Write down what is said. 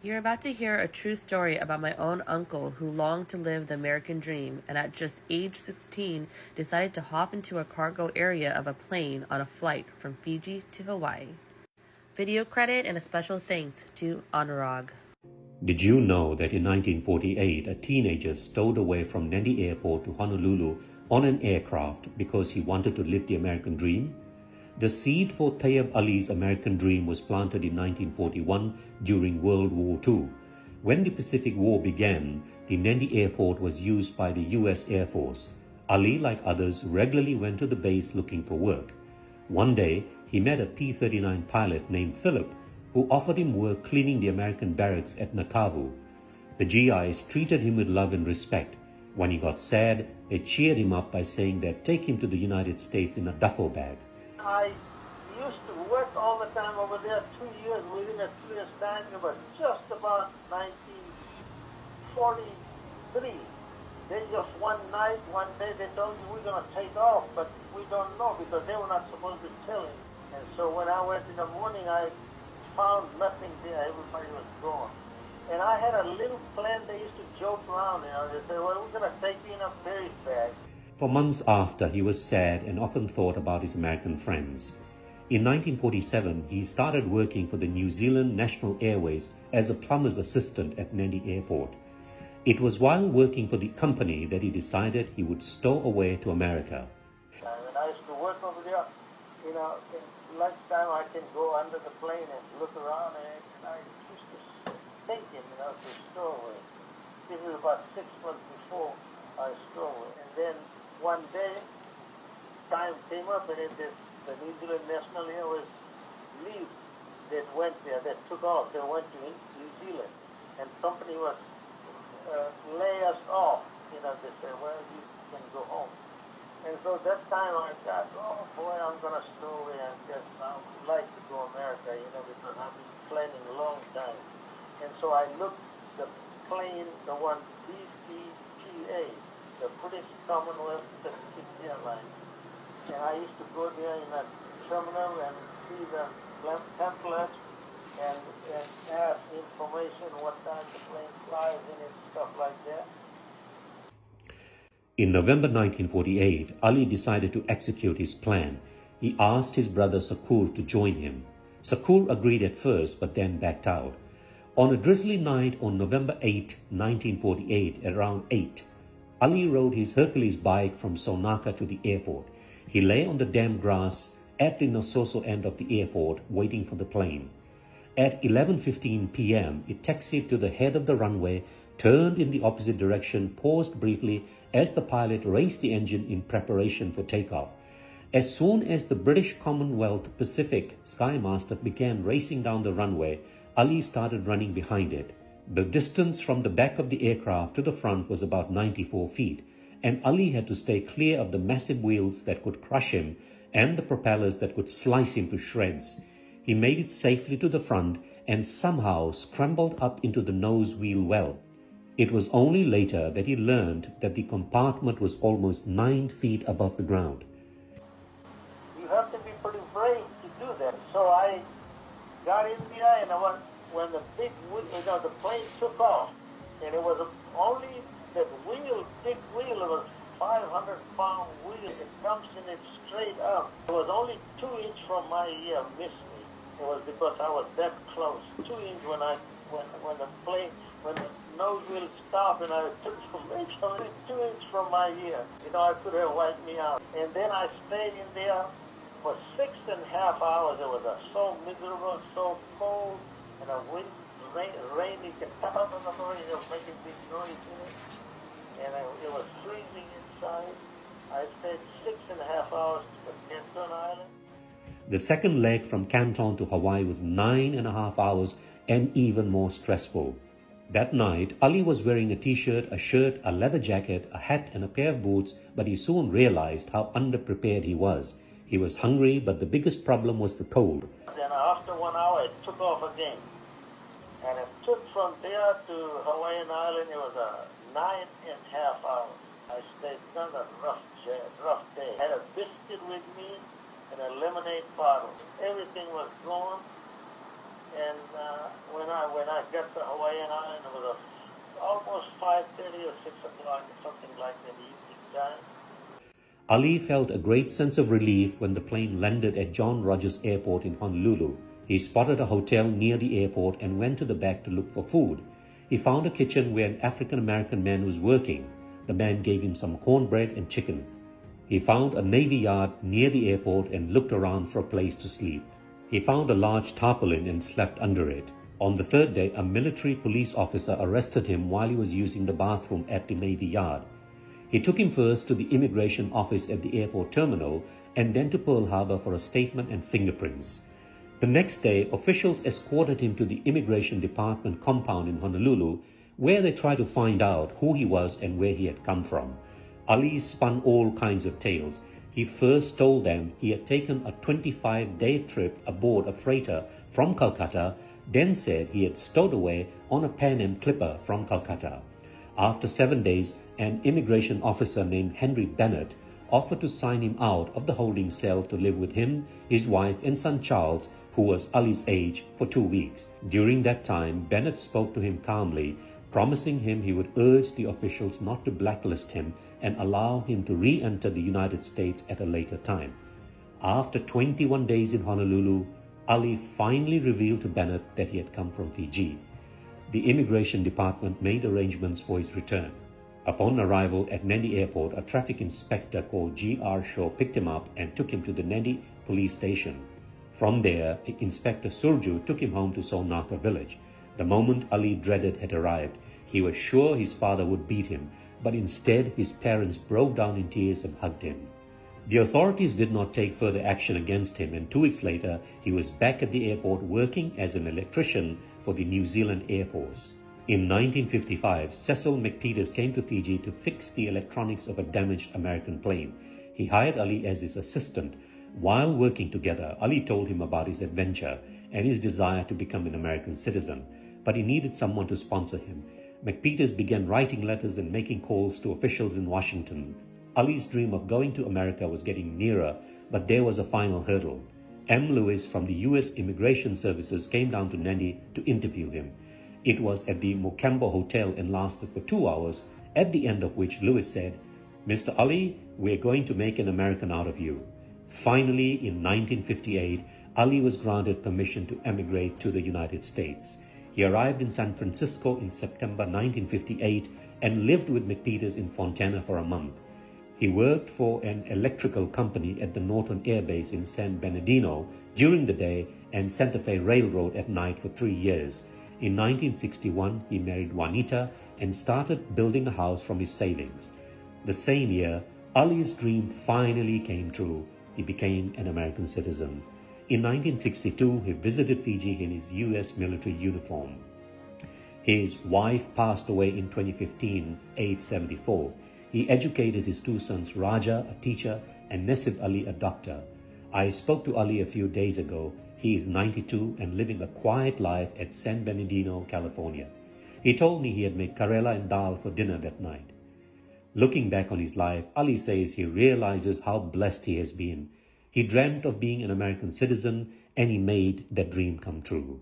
You're about to hear a true story about my own uncle who longed to live the American dream and at just age 16 decided to hop into a cargo area of a plane on a flight from Fiji to Hawaii. Video credit and a special thanks to Anurag. Did you know that in 1948 a teenager stowed away from Nadi Airport to Honolulu on an aircraft because he wanted to live the American dream? The seed for Tayyab Ali's American dream was planted in 1941 during World War II. When the Pacific War began, the Nadi Airport was used by the US Air Force. Ali, like others, regularly went to the base looking for work. One day, he met a P-39 pilot named Philip who offered him work cleaning the American barracks at Nakavu. The GIs treated him with love and respect. When he got sad, they cheered him up by saying they'd take him to the United States in a duffel bag. I used to work all the time over there, 2 years, within a 2 years time. It was just about 1943. Then just one night, one day, they told me we're going to take off, but we don't know because they were not supposed to tell him. And so when I went in the morning, I found nothing there. Everybody was gone. And I had a little plan. They used to joke around, They say, well, we're going to take you in a berry bag. For months after, he was sad and often thought about his American friends. In 1947, he started working for the New Zealand National Airways as a plumber's assistant at Nadi Airport. It was while working for the company that he decided he would stow away to America. And I used to work over there, in lunchtime I can go under the plane and look around, and I used to thinking, to stow away. This is about 6 months before I stow away. And then one day, time came up and the New Zealand National Airways leave that went there, that took off, they went to New Zealand. And company was lay us off, they said, well, you can go home. And so that time I thought, oh boy, I'm going to stow away. I would like to go America, because I've been planning a long time. And so I looked the plane, the one BCPA, the British Commonwealth Pacific Airlines. And I used to go there in a terminal and see the pamphlets and ask information what time the plane flies in and stuff like that. In November 1948, Ali decided to execute his plan. He asked his brother Sakur to join him. Sakur agreed at first but then backed out. On a drizzly night on November 8, 1948, at around 8, Ali rode his Hercules bike from Sonaka to the airport. He lay on the damp grass at the Nasoso end of the airport waiting for the plane. At 11:15 p.m., it taxied to the head of the runway, turned in the opposite direction, paused briefly as the pilot raised the engine in preparation for takeoff. As soon as the British Commonwealth Pacific Skymaster began racing down the runway, Ali started running behind it. The distance from the back of the aircraft to the front was about 94 feet, and Ali had to stay clear of the massive wheels that could crush him and the propellers that could slice him to shreds. He made it safely to the front and somehow scrambled up into the nose wheel well. It was only later that he learned that the compartment was almost 9 feet above the ground. You have to be pretty brave to do that. So I got in there, and when the big wheel, the plane took off, and it was only that wheel, big wheel, it was 500-pound wheel. It comes in it straight up. It was only 2 inches from my ear, missed me. It was because I was that close. 2 inches when the nose wheel stopped, and I took only 2 inches from my ear. I could have wiped me out. And then I stayed in there for 6.5 hours. It was so miserable, so cold, and a wind, rain, you can tap on the rain, it was making big noise in it. And it was freezing inside. I stayed 6.5 hours to Canton Island. The second leg from Canton to Hawaii was 9.5 hours and even more stressful. That night, Ali was wearing a t-shirt, a shirt, a leather jacket, a hat and a pair of boots, but he soon realized how underprepared he was. He was hungry, but the biggest problem was the cold. Then after 1 hour, it took off again. And it took from there to Hawaiian Island, it was a 9.5 hours. I stayed kind of rough day. I had a biscuit with me and a lemonade bottle. Everything was gone. And when I got to Ali felt a great sense of relief when the plane landed at John Rogers Airport in Honolulu. He spotted a hotel near the airport and went to the back to look for food. He found a kitchen where an African-American man was working. The man gave him some cornbread and chicken. He found a Navy yard near the airport and looked around for a place to sleep. He found a large tarpaulin and slept under it. On the third day, a military police officer arrested him while he was using the bathroom at the Navy yard. He took him first to the immigration office at the airport terminal and then to Pearl Harbor for a statement and fingerprints. The next day, officials escorted him to the immigration department compound in Honolulu, where they tried to find out who he was and where he had come from. Ali spun all kinds of tales. He first told them he had taken a 25-day trip aboard a freighter from Calcutta, then said he had stowed away on a Pan Am clipper from Calcutta. After 7 days, an immigration officer named Henry Bennett offered to sign him out of the holding cell to live with him, his wife and son Charles, who was Ali's age, for 2 weeks. During that time, Bennett spoke to him calmly, promising him he would urge the officials not to blacklist him and allow him to re-enter the United States at a later time. After 21 days in Honolulu, Ali finally revealed to Bennett that he had come from Fiji. The immigration department made arrangements for his return. Upon arrival at Nadi Airport, a traffic inspector called G.R. Shaw picked him up and took him to the Nadi police station. From there, Inspector Surju took him home to Sonaka village. The moment Ali dreaded had arrived, he was sure his father would beat him, but instead his parents broke down in tears and hugged him. The authorities did not take further action against him, and 2 weeks later he was back at the airport working as an electrician for the New Zealand Air Force. In 1955, Cecil McPeters came to Fiji to fix the electronics of a damaged American plane. He hired Ali as his assistant. While working together, Ali told him about his adventure and his desire to become an American citizen, but he needed someone to sponsor him. McPeters began writing letters and making calls to officials in Washington. Ali's dream of going to America was getting nearer, but there was a final hurdle. M. Lewis from the U.S. Immigration Services came down to Nadi to interview him. It was at the Mocambo Hotel and lasted for 2 hours, at the end of which Lewis said, "Mr. Ali, we're going to make an American out of you." Finally, in 1958, Ali was granted permission to emigrate to the United States. He arrived in San Francisco in September 1958 and lived with McPeters in Fontana for a month. He worked for an electrical company at the Norton Air Base in San Bernardino during the day and Santa Fe Railroad at night for 3 years. In 1961, he married Juanita and started building a house from his savings. The same year, Ali's dream finally came true. He became an American citizen. In 1962, he visited Fiji in his U.S. military uniform. His wife passed away in 2015, aged 74. He educated his 2 sons, Raja, a teacher, and Nesib Ali, a doctor. I spoke to Ali a few days ago. He is 92 and living a quiet life at San Bernardino, California. He told me he had made karela and dal for dinner that night. Looking back on his life, Ali says he realizes how blessed he has been. He dreamt of being an American citizen and he made that dream come true.